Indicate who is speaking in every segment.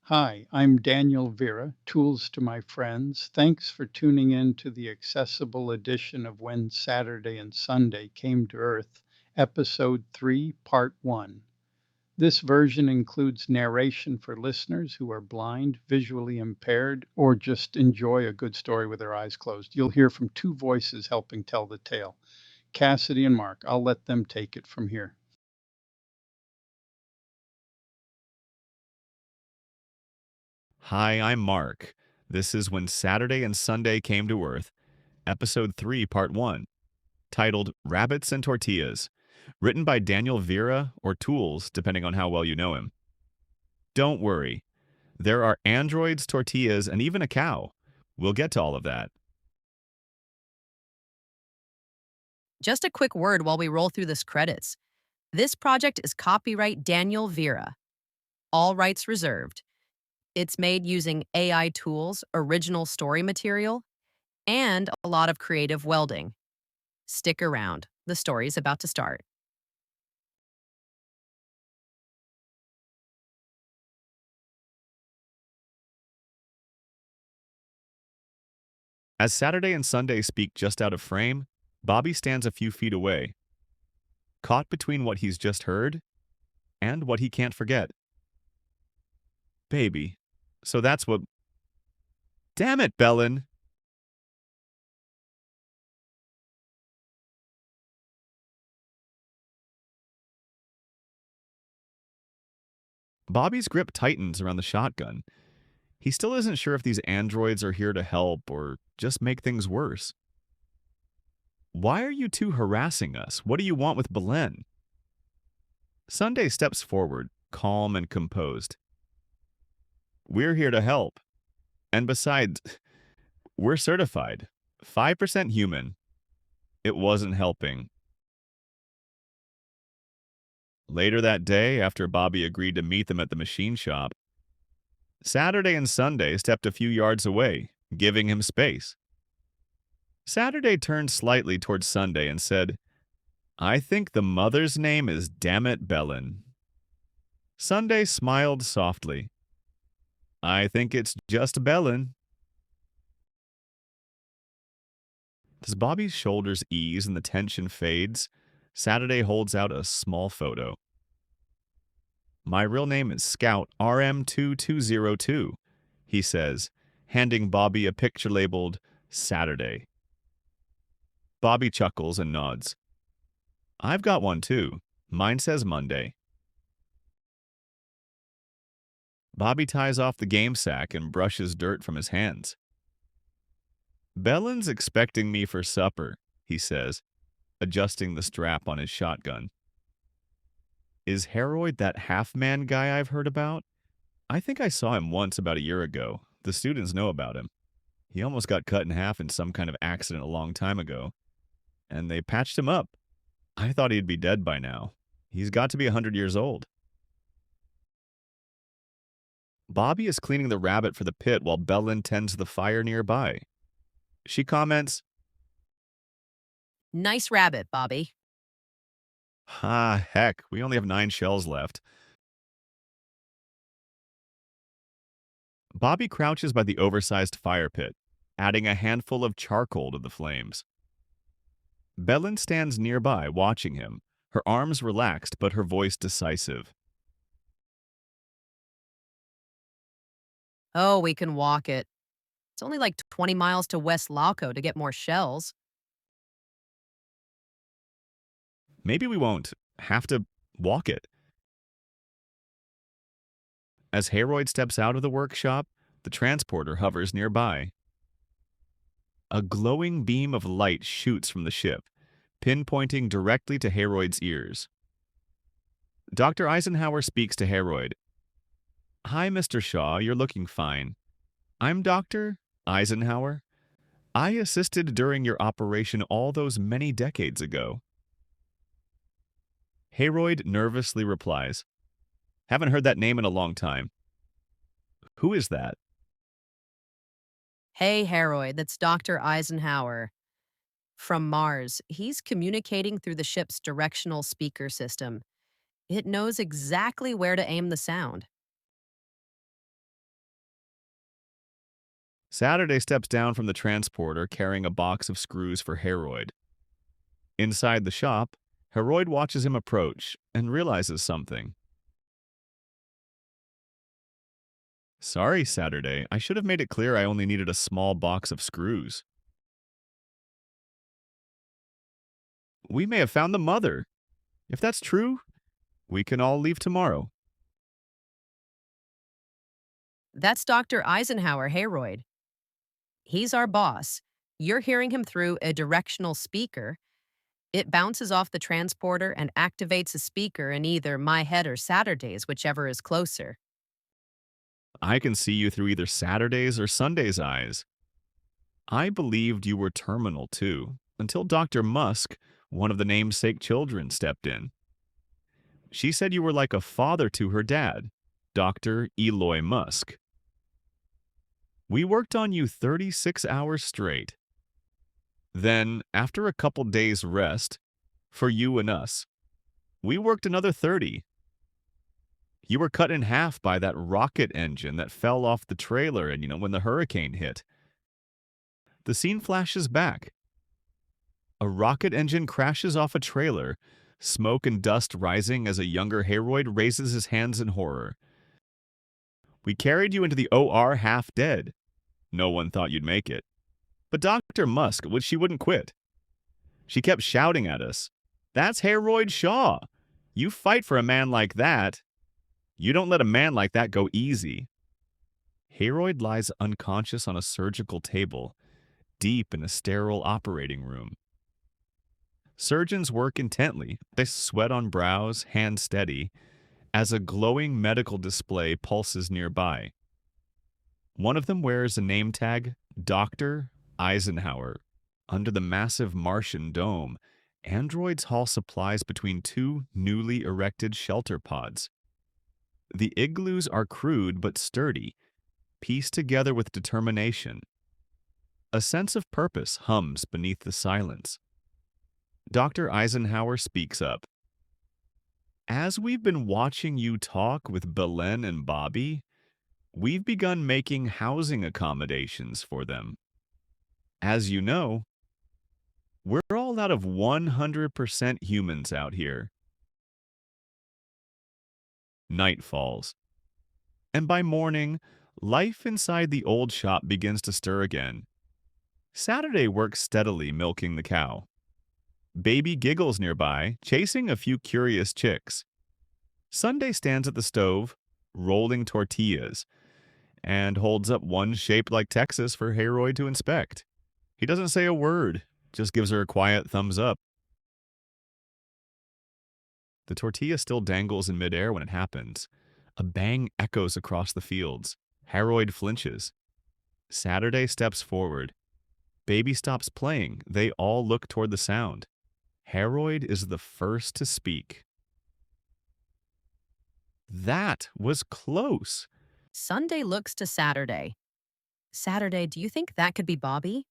Speaker 1: Hi, I'm Daniel Vera, Tools to My Friends. Thanks for tuning in to the accessible edition of When Saturday and Sunday Came to Earth, Episode 3, Part 1. This version includes narration for listeners who are blind, visually impaired, or just enjoy a good story with their eyes closed. You'll hear from two voices helping tell the tale, Cassidy and Mark. I'll let them take it from here.
Speaker 2: Hi, I'm Mark. This is When Saturday and Sunday Came to Earth, Episode 3, Part 1, titled Rabbits and Tortillas, written by Daniel Vera or Tools, depending on how well you know him. Don't worry, there are androids, tortillas, and even a cow. We'll get to all of that.
Speaker 3: Just a quick word while we roll through this credits. This project is copyright Daniel Vera. All rights reserved. It's made using AI tools, original story material, and a lot of creative welding. Stick around. The story's about to start.
Speaker 2: As Saturday and Sunday speak just out of frame, Bobby stands a few feet away, caught between what he's just heard and what he can't forget. Baby. So that's what. Damn it, Bellin! Bobby's grip tightens around the shotgun. He still isn't sure if these androids are here to help or just make things worse. Why are you two harassing us? What do you want with Belen? Sunday steps forward, calm and composed. We're here to help. And besides, we're certified. 5% human. It wasn't helping. Later that day, after Bobby agreed to meet them at the machine shop, Saturday and Sunday stepped a few yards away, giving him space. Saturday turned slightly towards Sunday and said, I think the mother's name is Dammit Bellin. Sunday smiled softly. I think it's just Bellin. As Bobby's shoulders ease and the tension fades, Saturday holds out a small photo. My real name is Scout RM2202, he says, handing Bobby a picture labeled Saturday. Bobby chuckles and nods. I've got one too. Mine says Monday. Bobby ties off the game sack and brushes dirt from his hands. Bellin's expecting me for supper, he says, adjusting the strap on his shotgun. Is Harold that half-man guy I've heard about? I think I saw him once about a year ago. The students know about him. He almost got cut in half in some kind of accident a long time ago. And they patched him up. I thought he'd be dead by now. He's got to be 100 years old. Bobby is cleaning the rabbit for the pit while Bellin tends the fire nearby. She comments,
Speaker 3: Nice rabbit, Bobby.
Speaker 2: Ah, heck, we only have 9 shells left. Bobby crouches by the oversized fire pit, adding a handful of charcoal to the flames. Bellin stands nearby, watching him, her arms relaxed but her voice decisive.
Speaker 3: Oh, we can walk it. It's only like 20 miles to West Laco to get more shells.
Speaker 2: Maybe we won't have to walk it. As Harold steps out of the workshop, the transporter hovers nearby. A glowing beam of light shoots from the ship, pinpointing directly to Harold's ears. Dr. Eisenhower speaks to Harold. Hi, Mr. Shaw, you're looking fine. I'm Dr. Eisenhower. I assisted during your operation all those many decades ago. Harold nervously replies, Haven't heard that name in a long time. Who is that?
Speaker 3: Hey, Harold, that's Dr. Eisenhower. From Mars, he's communicating through the ship's directional speaker system. It knows exactly where to aim the sound.
Speaker 2: Saturday steps down from the transporter carrying a box of screws for Harold. Inside the shop, Harold watches him approach and realizes something. Sorry, Saturday. I should have made it clear I only needed a small box of screws. We may have found the mother. If that's true, we can all leave tomorrow.
Speaker 3: That's Dr. Eisenhower Hayroyd. He's our boss. You're hearing him through a directional speaker. It bounces off the transporter and activates a speaker in either my head or Saturday's, whichever is closer.
Speaker 2: I can see you through either Saturday's or Sunday's eyes. I believed you were terminal, too, until Dr. Musk, one of the namesake children, stepped in. She said you were like a father to her dad, Dr. Eloy Musk. We worked on you 36 hours straight. Then, after a couple days' rest, for you and us, we worked another 30. You were cut in half by that rocket engine that fell off the trailer and, when the hurricane hit. The scene flashes back. A rocket engine crashes off a trailer, smoke and dust rising as a younger Harold raises his hands in horror. We carried you into the OR half dead. No one thought you'd make it. But Dr. Musk, she wouldn't quit. She kept shouting at us, "That's Harold Shaw. You fight for a man like that. You don't let a man like that go easy." Harold lies unconscious on a surgical table, deep in a sterile operating room. Surgeons work intently. They sweat on brows, hands steady, as a glowing medical display pulses nearby. One of them wears a name tag, Dr. Eisenhower. Under the massive Martian dome, androids haul supplies between two newly erected shelter pods. The igloos are crude but sturdy, pieced together with determination. A sense of purpose hums beneath the silence. Dr. Eisenhower speaks up. As we've been watching you talk with Belen and Bobby, we've begun making housing accommodations for them. As you know, we're all out of 100% humans out here. Night falls. And by morning, life inside the old shop begins to stir again. Saturday works steadily milking the cow. Baby giggles nearby, chasing a few curious chicks. Sunday stands at the stove, rolling tortillas, and holds up one shaped like Texas for Harold to inspect. He doesn't say a word, just gives her a quiet thumbs up. The tortilla still dangles in midair when it happens. A bang echoes across the fields. Harold flinches. Saturday steps forward. Baby stops playing. They all look toward the sound. Harold is the first to speak. That was close.
Speaker 3: Sunday looks to Saturday. Saturday, do you think that could be Bobby?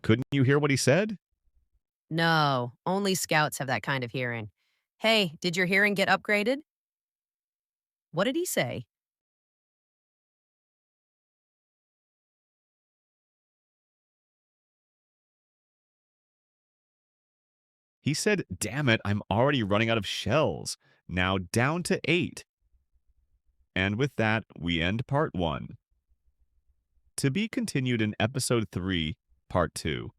Speaker 2: Couldn't you hear what he said?
Speaker 3: No, only scouts have that kind of hearing. Hey, did your hearing get upgraded? What did he say?
Speaker 2: He said, "Damn it, I'm already running out of shells. Now down to 8. And with that, we end part 1. To be continued in episode 3, part 2.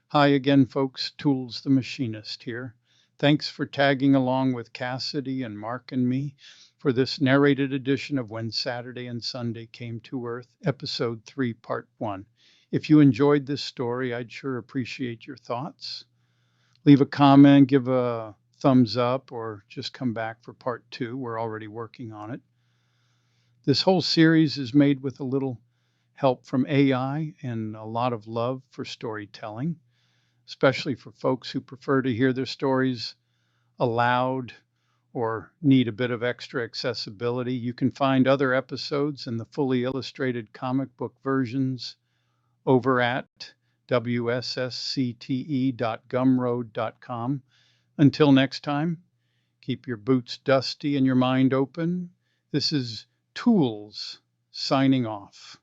Speaker 1: Hi again, folks. Tools the Machinist here. Thanks for tagging along with Cassidy and Mark and me for this narrated edition of When Saturday and Sunday Came to Earth, Episode 3, Part 1. If you enjoyed this story, I'd sure appreciate your thoughts. Leave a comment, give a thumbs up, or just come back for Part 2. We're already working on it. This whole series is made with a little help from AI and a lot of love for storytelling, especially for folks who prefer to hear their stories aloud or need a bit of extra accessibility. You can find other episodes and the fully illustrated comic book versions over at WSSCTE.gumroad.com. Until next time, keep your boots dusty and your mind open. This is Tools signing off.